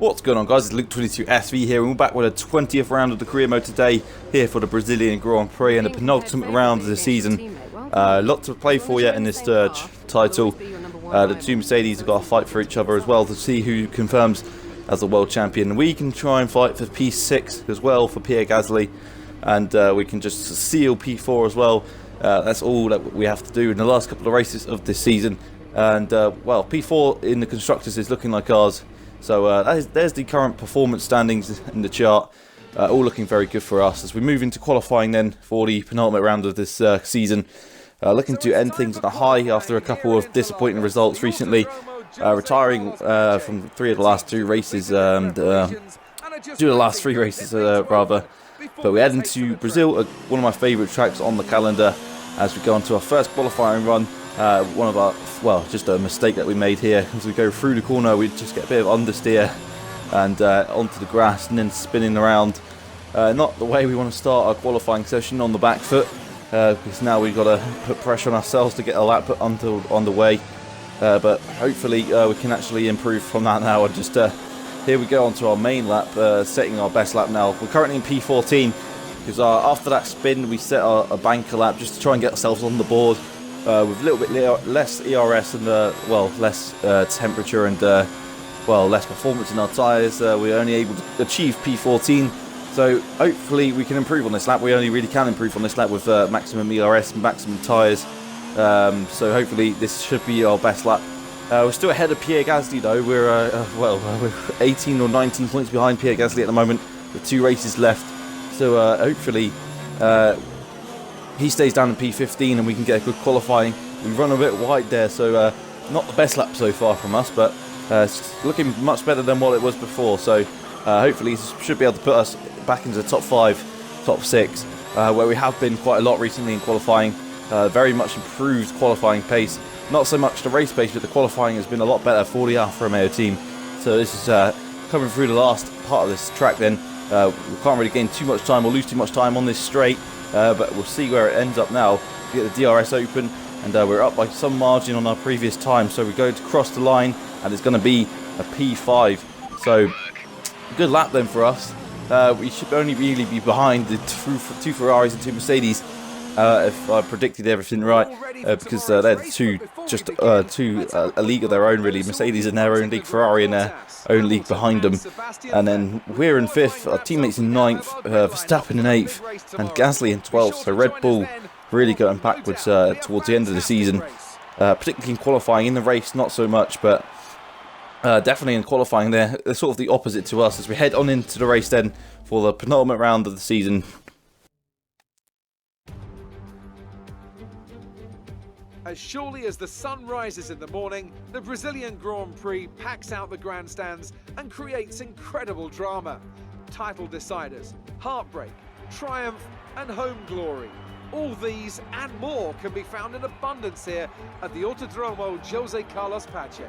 What's going on, guys? It's Luke22SV here, and we're back with a 20th round of the career mode today, here for the Brazilian Grand Prix and the penultimate round of the season. Lot to play for yet in this title. The two Mercedes have got to fight for each other as well to see who confirms as the world champion. We can try and fight for P6 as well for Pierre Gasly, and we can just seal P4 as well. That's all that we have to do in the last couple of races of this season. And well, P4 in the constructors is looking like ours. So there's the current performance standings in the chart, all looking very good for us as we move into qualifying then for the penultimate round of this season. Looking to end things on a high after a couple of disappointing results recently, retiring from 3 of the last 2 races, 2 of the last 3 races rather. But we head into Brazil, one of my favourite tracks on the calendar, as we go into our first qualifying run. One of our, well, just a mistake that we made here. As we go through the corner, we just get a bit of understeer and onto the grass and then spinning around. Not the way we want to start our qualifying session on the back foot, because now we've got to put pressure on ourselves to get a lap put on the way. But hopefully we can actually improve from that now. And just here we go onto our main lap, setting our best lap now. We're currently in P14 because after that spin we set a banker lap just to try and get ourselves on the board. With a little bit less ERS and well, less temperature and well, less performance in our tyres, we're only able to achieve P14. So hopefully we can improve on this lap. We only really can improve on this lap with maximum ERS and maximum tyres. So hopefully this should be our best lap. We're still ahead of Pierre Gasly though. We're we're 18 or 19 points behind Pierre Gasly at the moment with 2 races left. So hopefully he stays down in P15 and we can get a good qualifying. We run a bit wide there, so not the best lap so far from us, but it's looking much better than what it was before. So hopefully this should be able to put us back into the top 5, top 6, where we have been quite a lot recently in qualifying. Very much improved qualifying pace. Not so much the race pace, but the qualifying has been a lot better for the Alfa Romeo team. So this is coming through the last part of this track then. We can't really gain too much time or lose too much time on this straight. But we'll see where it ends up now. We get the DRS open, and we're up by some margin on our previous time. So we go to cross the line, and it's going to be a P5. So good lap then for us. We should only really be behind the 2 Ferraris and 2 Mercedes, if I predicted everything right, because they're two a league of their own really. Mercedes in their own league, Ferrari in their own league behind them, and then we're in 5th, our teammates in 9th, Verstappen in 8th, and Gasly in 12th. So Red Bull really going backwards towards the end of the season, particularly in qualifying. In the race not so much, but definitely in qualifying they're sort of the opposite to us as we head on into the race then for the penultimate round of the season. As surely as the sun rises in the morning, the Brazilian Grand Prix packs out the grandstands and creates incredible drama. Title deciders, heartbreak, triumph and home glory. All these and more can be found in abundance here at the Autodromo Jose Carlos Pache.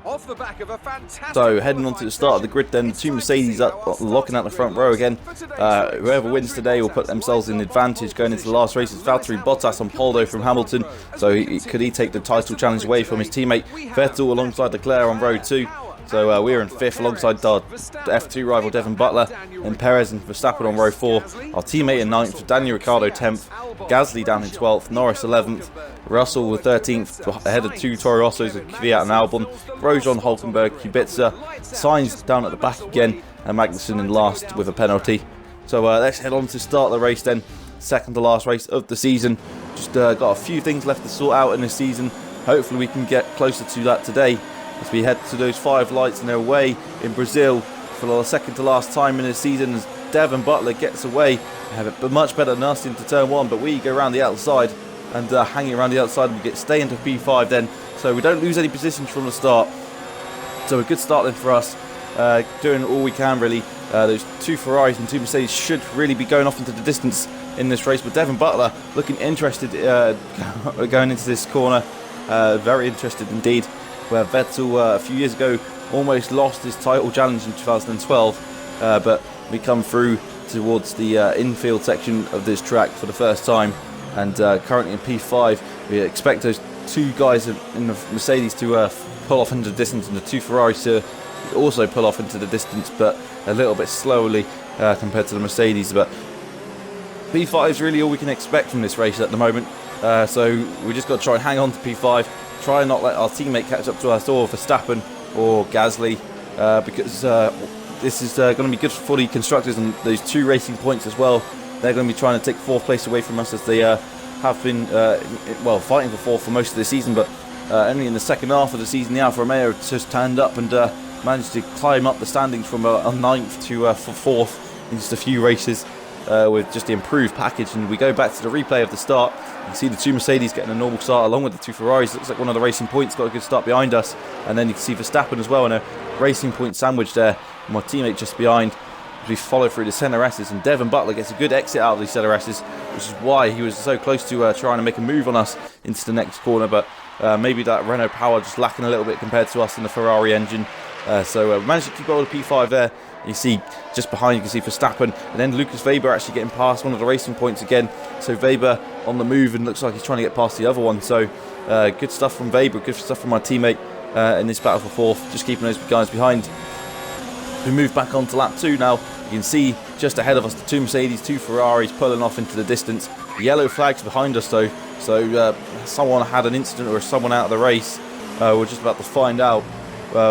Off the back of a fantastic... So heading on to the start of the grid then, the 2 Mercedes up, locking out the front row again. Whoever wins today will put themselves in advantage going into the last races. Valtteri Bottas on pole though from Hamilton, so could he take the title challenge away from his teammate Vettel alongside Leclerc on row 2. So we're in 5th alongside our F2 rival Devon Butler, and Perez and Verstappen on row 4. Our teammate in 9th, Daniel Ricciardo 10th, Gasly down in 12th, Norris 11th, Russell with 13th ahead of 2 Toro Rossos, Kvyat and Albon, Grosjean, Hulkenberg, Kubica, Sainz down at the back again, and Magnussen in last with a penalty. So let's head on to start the race then, second to last race of the season. Just got a few things left to sort out in this season. Hopefully we can get closer to that today as we head to those 5 lights and they're away in Brazil for the second to last time in the season as Devon Butler gets away. But much better than us into turn 1, but we go around the outside and hanging around the outside and we stay into P5 then, so we don't lose any positions from the start. So a good start then for us, doing all we can really. Those 2 Ferraris and 2 Mercedes should really be going off into the distance in this race, but Devon Butler looking interested going into this corner, very interested indeed, where Vettel a few years ago almost lost his title challenge in 2012, but we come through towards the infield section of this track for the first time, and currently in P5 we expect those 2 guys in the Mercedes to pull off into the distance and the 2 Ferraris to also pull off into the distance, but a little bit slowly compared to the Mercedes. But P5 is really all we can expect from this race at the moment. So we just got to try and hang on to P5, try and not let our teammate catch up to us, or Verstappen or Gasly, because this is going to be good for the constructors and those 2 racing points as well. They're going to be trying to take 4th place away from us, as they have been fighting for 4th for most of the season, but only in the second half of the season the Alfa Romeo just turned up and managed to climb up the standings from a 9th to 4th in just a few races with just the improved package. And we go back to the replay of the start. You can see the 2 Mercedes getting a normal start along with the 2 Ferraris. Looks like one of the racing points got a good start behind us, and then you can see Verstappen as well in a racing point sandwich there. My teammate just behind. We follow through the centre S's, and Devon Butler gets a good exit out of these centre S's, which is why he was so close to trying to make a move on us into the next corner. But maybe that Renault power just lacking a little bit compared to us in the Ferrari engine. So we managed to keep hold of P5 there. You see just behind, you can see Verstappen, and then Lucas Weber actually getting past one of the racing points again. So Weber on the move, and looks like he's trying to get past the other one. So good stuff from Weber, good stuff from my teammate in this battle for 4th, just keeping those guys behind. We move back on to lap 2 now. You can see just ahead of us the 2 Mercedes, 2 Ferraris pulling off into the distance. Yellow flags behind us though, so someone had an incident or someone out of the race. We're just about to find out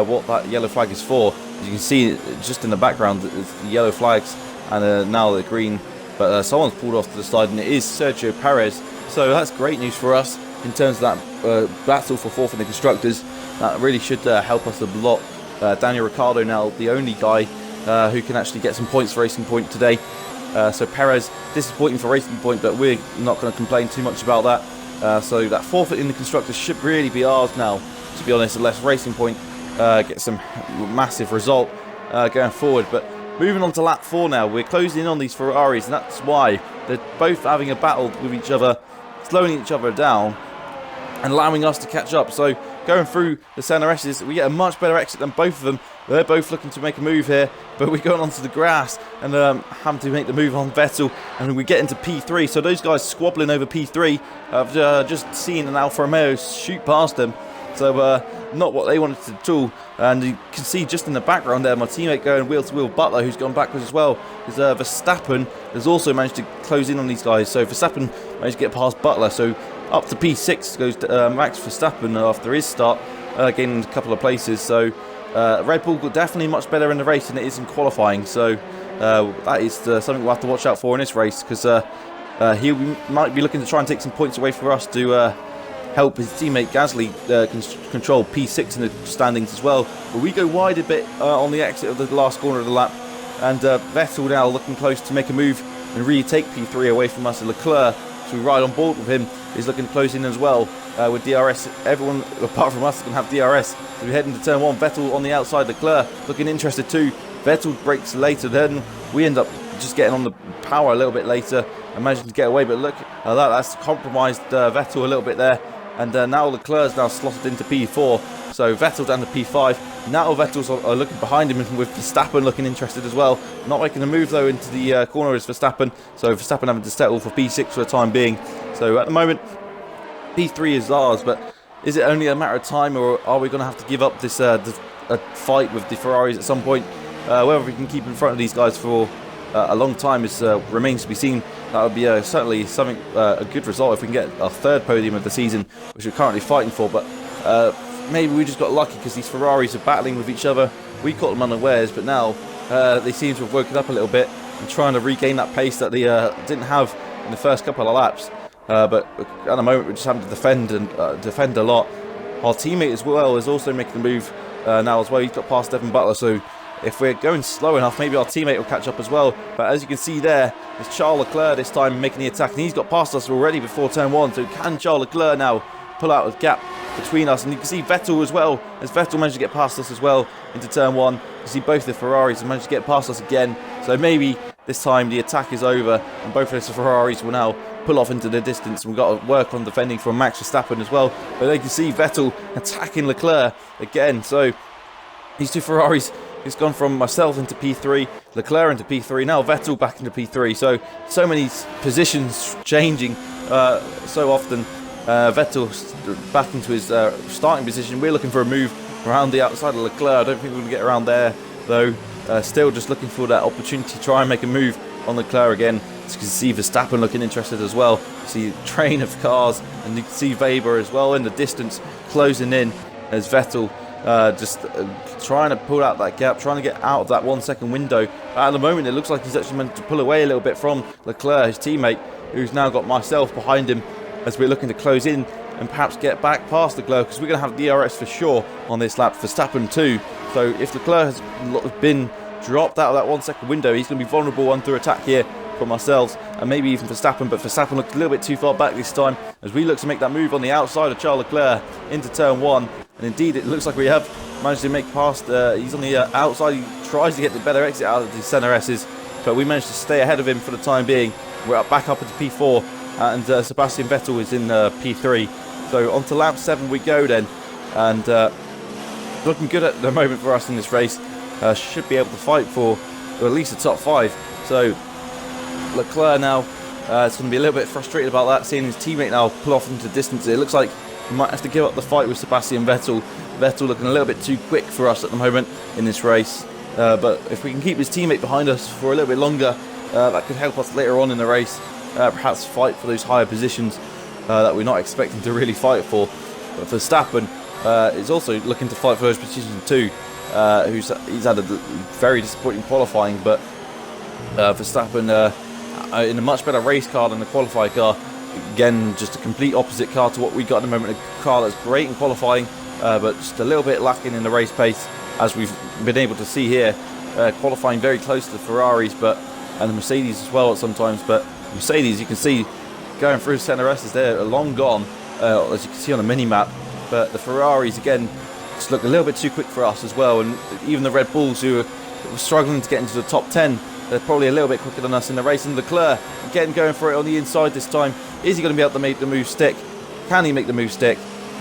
what that yellow flag is for. As you can see just in the background, it's the yellow flags, and now the green, but someone's pulled off to the side, and it is Sergio Perez. So that's great news for us in terms of that battle for 4th in the constructors. That really should help us a lot. Daniel Ricciardo now the only guy who can actually get some points for Racing Point today. So Perez, disappointing for Racing Point, but we're not going to complain too much about that. So that 4th in the constructors should really be ours now, to be honest, unless Racing Point gets some massive result going forward. But moving on to lap 4 now, we're closing in on these Ferraris, and that's why they're both having a battle with each other, slowing each other down and allowing us to catch up. So going through the centre S's, we get a much better exit than both of them. They're both looking to make a move here, but we're going onto the grass and having to make the move on Vettel, and we get into P3. So those guys squabbling over P3, I've just seen an Alfa Romeo shoot past them. So not what they wanted to do. And you can see just in the background there, my teammate going wheel to wheel, Butler, who's gone backwards as well. Because Verstappen has also managed to close in on these guys. So Verstappen managed to get past Butler. So up to P6 goes Max Verstappen after his start, gaining a couple of places. So Red Bull got definitely much better in the race than it is in qualifying. So that is something we'll have to watch out for in this race, because he might be looking to try and take some points away for us to help his teammate Gasly control P6 in the standings as well. But we go wide a bit on the exit of the last corner of the lap, and Vettel now looking close to make a move and really take P3 away from us. And Leclerc, so we ride on board with him, is looking close in as well with DRS. Everyone apart from us is going to have DRS. So we head into turn 1. Vettel on the outside, Leclerc looking interested too. Vettel brakes later, then we end up just getting on the power a little bit later and managing to get away. But look, that's compromised Vettel a little bit there. And now Leclerc's now slotted into P4. So Vettel down to P5. Now Vettel's looking behind him, with Verstappen looking interested as well. Not making a move though into the corner is Verstappen. So Verstappen having to settle for P6 for the time being. So at the moment, P3 is ours. But is it only a matter of time, or are we going to have to give up this a fight with the Ferraris at some point? Whether we can keep in front of these guys for a long time remains to be seen. That would be certainly something a good result if we can get our 3rd podium of the season, which we're currently fighting for. But maybe we just got lucky, because these Ferraris are battling with each other. We caught them unawares, but now they seem to have woken up a little bit and trying to regain that pace that they didn't have in the first couple of laps. But at the moment, we're just having to defend a lot. Our teammate as well is also making the move now as well. He's got past Devon Butler, so if we're going slow enough, maybe our teammate will catch up as well. But as you can see there, it's Charles Leclerc this time making the attack, and he's got past us already before turn 1. So can Charles Leclerc now pull out a gap between us? And you can see Vettel as well, as Vettel managed to get past us as well into turn 1. You see both the Ferraris have managed to get past us again. So maybe this time the attack is over, and both of those Ferraris will now pull off into the distance. We've got to work on defending from Max Verstappen as well. But you can see Vettel attacking Leclerc again. So these two Ferraris, it's gone from myself into P3, Leclerc into P3, now Vettel back into P3. So many positions changing so often. Vettel back into his starting position. We're looking for a move around the outside of Leclerc. I don't think we're going to get around there, though. Still just looking for that opportunity to try and make a move on Leclerc again. As you can see Verstappen looking interested as well. You see a train of cars, and you can see Weber as well in the distance closing in as Vettel just trying to pull out that gap, trying to get out of that 1 second window. But at the moment it looks like he's actually meant to pull away a little bit from Leclerc, his teammate, who's now got myself behind him as we're looking to close in and perhaps get back past Leclerc, because we're going to have DRS for sure on this lap. Verstappen too. So if Leclerc has been dropped out of that 1 second window, he's going to be vulnerable under attack here from ourselves and maybe even Verstappen. But Verstappen looked a little bit too far back this time as we look to make that move on the outside of Charles Leclerc into turn 1. And indeed it looks like we have managed to make past, he's on the outside. He tries to get the better exit out of the centre S's, but we managed to stay ahead of him for the time being. We're back up into P4 and Sebastian Vettel is in P3. So on to lap 7 we go then, and looking good at the moment for us in this race. Should be able to fight for at least the top 5. So Leclerc now is going to be a little bit frustrated about that, seeing his teammate now pull off into the distance. It looks like he might have to give up the fight with Sebastian Vettel. Vettel looking a little bit too quick for us at the moment in this race. But if we can keep his teammate behind us for a little bit longer, that could help us later on in the race. Perhaps fight for those higher positions that we're not expecting to really fight for. But Verstappen is also looking to fight for those positions too. He's had a very disappointing qualifying, but Verstappen in a much better race car than the qualifier car. Again, just a complete opposite car to what we got at the moment. A car that's great in qualifying, but just a little bit lacking in the race pace, as we've been able to see here. Qualifying very close to the Ferraris, and the Mercedes as well at sometimes. But Mercedes, you can see going through centre S's, they're long gone, as you can see on the mini map. But the Ferraris again just look a little bit too quick for us as well, and even the Red Bulls, who were struggling to get into the top 10, they're probably a little bit quicker than us in the race. And Leclerc again going for it on the inside this time. Is he going to be able to make the move stick? Can he make the move stick?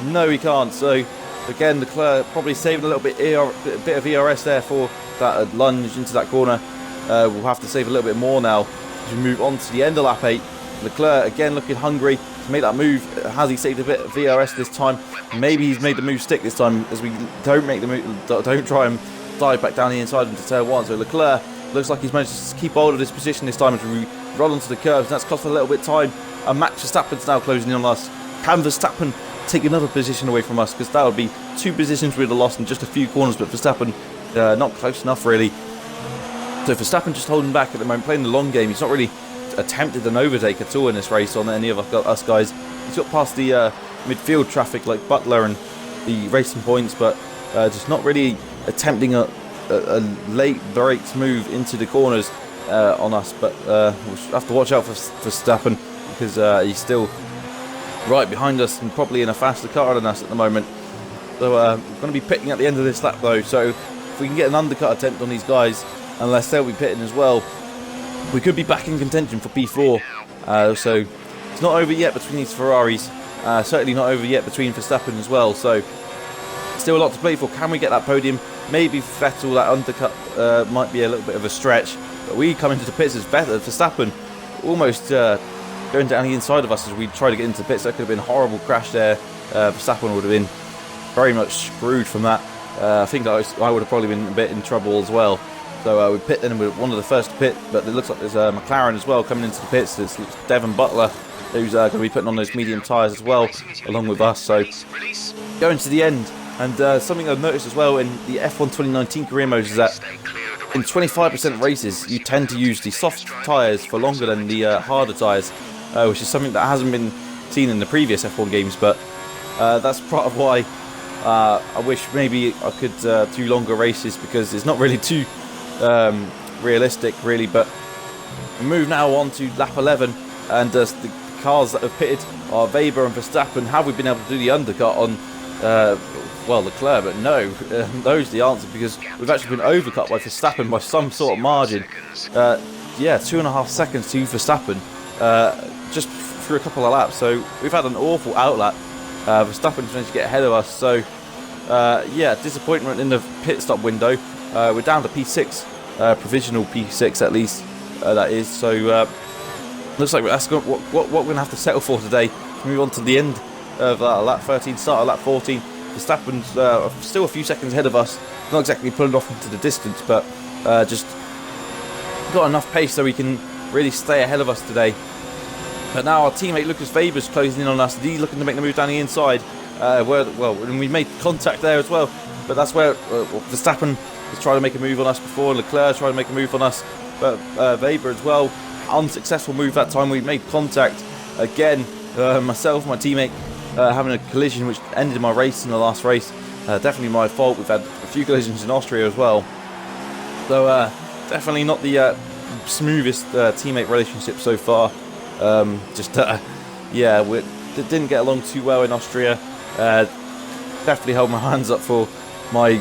No, he can't. So again, Leclerc probably saving a little bit of ERS there for that lunge into that corner. We'll have to save a little bit more now as we move on to the end of lap 8. Leclerc again looking hungry to make that move. Has he saved a bit of ERS this time? Maybe he's made the move stick this time, as we don't make the move, don't try and dive back down the inside into turn 1. So Leclerc looks like he's managed to keep hold of this position this time as we roll onto the curves, and that's cost a little bit of time. And Max Verstappen's now closing in on us. Can Verstappen take another position away from us? Because that would be 2 positions we'd have lost in just a few corners, but Verstappen not close enough really. So Verstappen just holding back at the moment, playing the long game. He's not really attempted an overtake at all in this race on any of us guys. He's got past the midfield traffic like Butler and the Racing Points, but just not really attempting a late brakes move into the corners on us. But we'll have to watch out for Verstappen, because he's still right behind us and probably in a faster car than us at the moment. So we're going to be pitting at the end of this lap though, so if we can get an undercut attempt on these guys, unless they'll be pitting as well, we could be back in contention for P4. So it's not over yet between these Ferraris, certainly not over yet between Verstappen as well. So still a lot to play for. Can we get that podium? Maybe Vettel, that undercut might be a little bit of a stretch, but we come into the pits as Verstappen almost going down the inside of us as we try to get into the pits. That could have been a horrible crash there. Verstappen would have been very much screwed from that. I think I would have probably been a bit in trouble as well. So we pit in, and we're one of the first to pit, but it looks like there's a McLaren as well coming into the pits. It's Devon Butler, who's going to be putting on those medium tyres as well, along with us. So going to the end, and something I've noticed as well in the F1 2019 career modes is that in 25% races, you tend to use the soft tyres for longer than the harder tyres, which is something that hasn't been seen in the previous F1 games, but that's part of why I wish maybe I could do longer races, because it's not really too realistic really. But we move now on to lap 11, and the cars that have pitted are Weber and Verstappen. Have we been able to do the undercut on Leclerc? But no, those are the answer, because we've actually been overcut by Verstappen by some sort of margin. 2.5 seconds to Verstappen just through a couple of laps. So we've had an awful outlap. Verstappen's managed to get ahead of us. So disappointment in the pit stop window. We're down to P6, provisional P6 at least, that is. So looks like that's what we're going to have to settle for today. Move on to the end of lap 13, start of lap 14. Verstappen's still a few seconds ahead of us. Not exactly pulling off into the distance, but just got enough pace so we can really stay ahead of us today. But now our teammate Lucas Weber's closing in on us. He's looking to make the move down the inside. And we made contact there as well. But that's where Verstappen is trying to make a move on us before. Leclerc trying to make a move on us. But Weber as well. Unsuccessful move that time. We made contact again. Myself, my teammate, having a collision which ended my race in the last race. Definitely my fault. We've had a few collisions in Austria as well. So definitely not the smoothest teammate relationship so far. Yeah, we didn't get along too well in Austria. Definitely held my hands up for my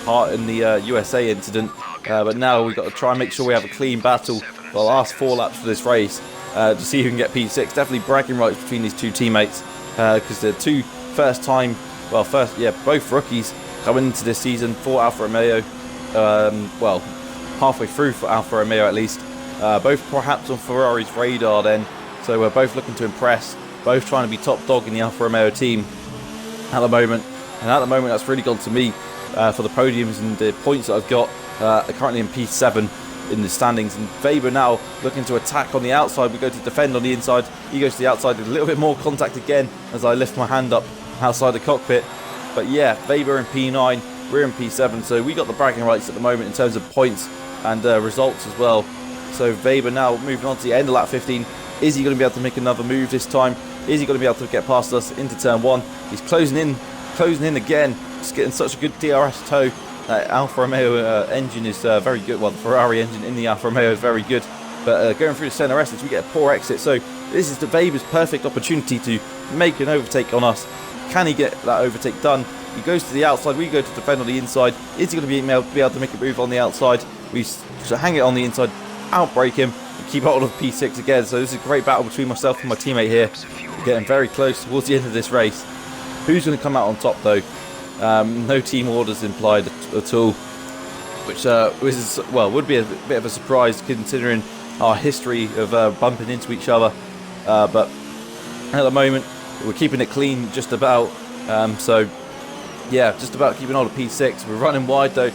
part in the USA incident. But now we've got to try and make sure we have a clean battle for the last 4 laps for this race to see who can get P6. Definitely bragging rights between these two teammates because they're two both rookies coming into this season for Alfa Romeo. Halfway through for Alfa Romeo at least. Both perhaps on Ferrari's radar then. So we're both looking to impress. Both trying to be top dog in the Alfa Romeo team at the moment. And at the moment that's really gone to me for the podiums and the points that I've got. Currently in P7 in the standings. And Weber now looking to attack on the outside. We go to defend on the inside. He goes to the outside with a little bit more contact again as I lift my hand up outside the cockpit. But yeah, Weber in P9. We're in P7. So we got the bragging rights at the moment in terms of points and results as well. So Weber now moving on to the end of lap 15. Is he going to be able to make another move this time? Is he going to be able to get past us into turn 1? He's closing in again. Just getting such a good DRS tow. Alfa Romeo engine is very good. Well, the Ferrari engine in the Alfa Romeo is very good. But going through the centre exits, we get a poor exit. So this is the Weber's perfect opportunity to make an overtake on us. Can he get that overtake done? He goes to the outside. We go to defend on the inside. Is he going to be able to make a move on the outside? We hang it on the inside, outbrake him, and keep hold of P6 again. So this is a great battle between myself and my teammate here. We're getting very close towards the end of this race. Who's going to come out on top though? No team orders implied at all, which would be a bit of a surprise considering our history of bumping into each other. But at the moment, we're keeping it clean just about. So yeah, just about keeping hold of P6. We're running wide though.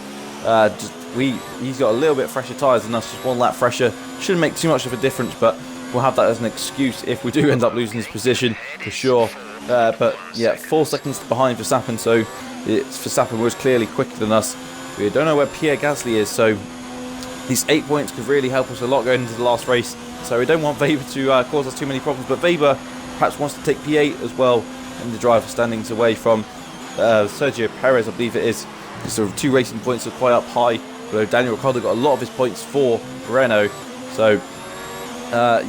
He's got a little bit fresher tyres than us, just 1 lap fresher. Shouldn't make too much of a difference, but we'll have that as an excuse if we do end up losing this position for sure. But yeah, 4 seconds behind Verstappen, so Verstappen was clearly quicker than us. We don't know where Pierre Gasly is, so these 8 points could really help us a lot going into the last race. So we don't want Weber to cause us too many problems, but Weber perhaps wants to take P8 as well in the driver standings away from Sergio Perez, I believe it is. So 2 racing points are quite up high. Although Daniel Ricciardo got a lot of his points for Renault. So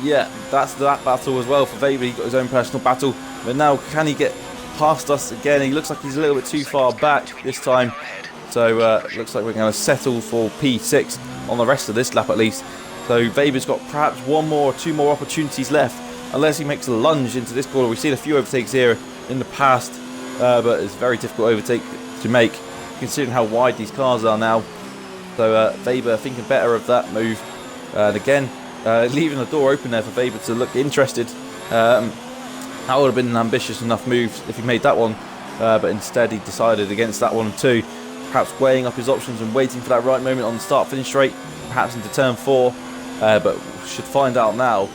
yeah, that's that battle as well for Weber. He got his own personal battle. But now can he get past us again? He looks like he's a little bit too far back this time. So looks like we're going to settle for P6 on the rest of this lap at least. So Weber's got perhaps 1 more or 2 more opportunities left. Unless he makes a lunge into this corner. We've seen a few overtakes here in the past. But it's a very difficult overtake to make considering how wide these cars are now. So Weber thinking better of that move. And again, leaving the door open there for Weber to look interested. That would have been an ambitious enough move if he made that one. But instead he decided against that one too. Perhaps weighing up his options and waiting for that right moment on the start-finish straight. Perhaps into turn 4. But we should find out now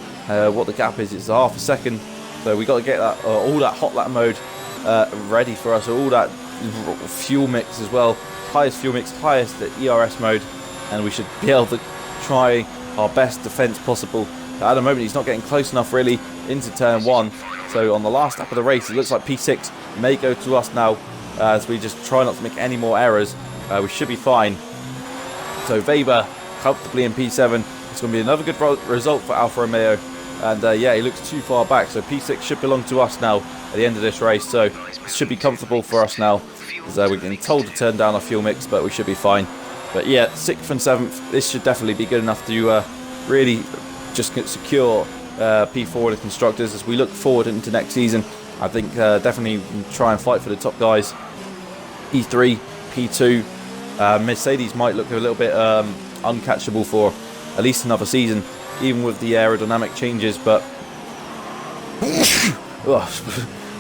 what the gap is. It's half a second. So we got to get that all that hot lap mode ready for us. All that fuel mix as well. Highest fuel mix, highest ERS mode, and we should be able to try our best defence possible. At the moment he's not getting close enough really into turn 1, so on the last lap of the race it looks like P6 may go to us now as we just try not to make any more errors. We should be fine. So Weber comfortably in P7. It's going to be another good result for Alfa Romeo, and yeah, he looks too far back, so P6 should belong to us now at the end of this race, so it should be comfortable for us now. We're getting told to turn down our fuel mix, but we should be fine. But yeah, 6th and 7th, this should definitely be good enough to really just secure P4 the constructors as we look forward into next season. I think definitely try and fight for the top guys. P3, P2, Mercedes might look a little bit uncatchable for at least another season, even with the aerodynamic changes, but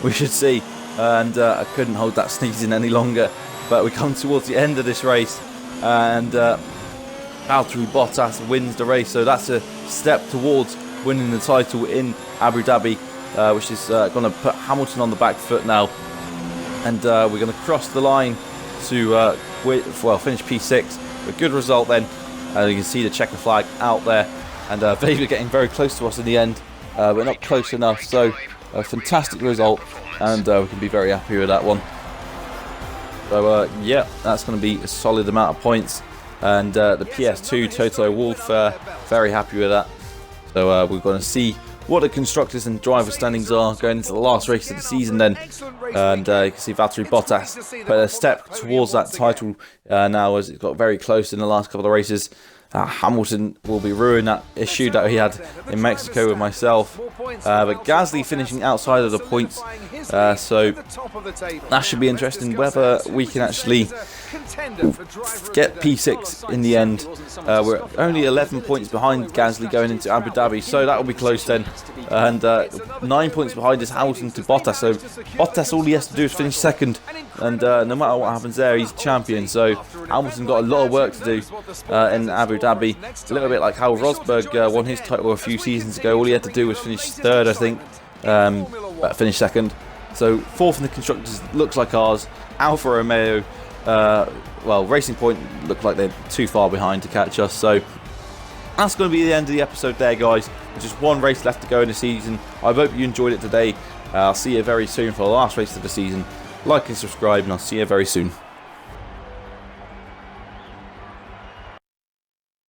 we should see. and I couldn't hold that sneeze in any longer. But we come towards the end of this race, and Valtteri Bottas wins the race, so that's a step towards winning the title in Abu Dhabi, which is going to put Hamilton on the back foot now, and we're going to cross the line to finish P6. A good result then. You can see the checker flag out there, and Weber getting very close to us in the end, but not close enough. So a fantastic result, and we can be very happy with that one. So yeah, that's going to be a solid amount of points, and the PS2 Toto Wolff, very happy with that. So we're going to see what the constructors and driver standings are going into the last race of the season then, and you can see Valtteri Bottas put a step towards that title now, as it got very close in the last couple of races. Hamilton will be ruining that issue that he had in Mexico with myself, but Gasly finishing outside of the points, so that should be interesting whether we can actually get P6 in the end. We're only 11 points behind Gasly going into Abu Dhabi, so that will be close then, and 9 points behind is Hamilton to Bottas, so Bottas, all he has to do is finish second, and no matter what happens there, he's champion. So Hamilton got a lot of work to do in Abu Dhabi, a little bit like how Rosberg won his title a few seasons ago. All he had to do was finish third, I think, but finish second. So fourth in the constructors looks like ours. Alfa Romeo, well, Racing Point look like they're too far behind to catch us. So that's going to be the end of the episode there, guys. There's just one race left to go in the season. I hope you enjoyed it today. I'll see you very soon for the last race of the season. Like and subscribe, and I'll see you very soon.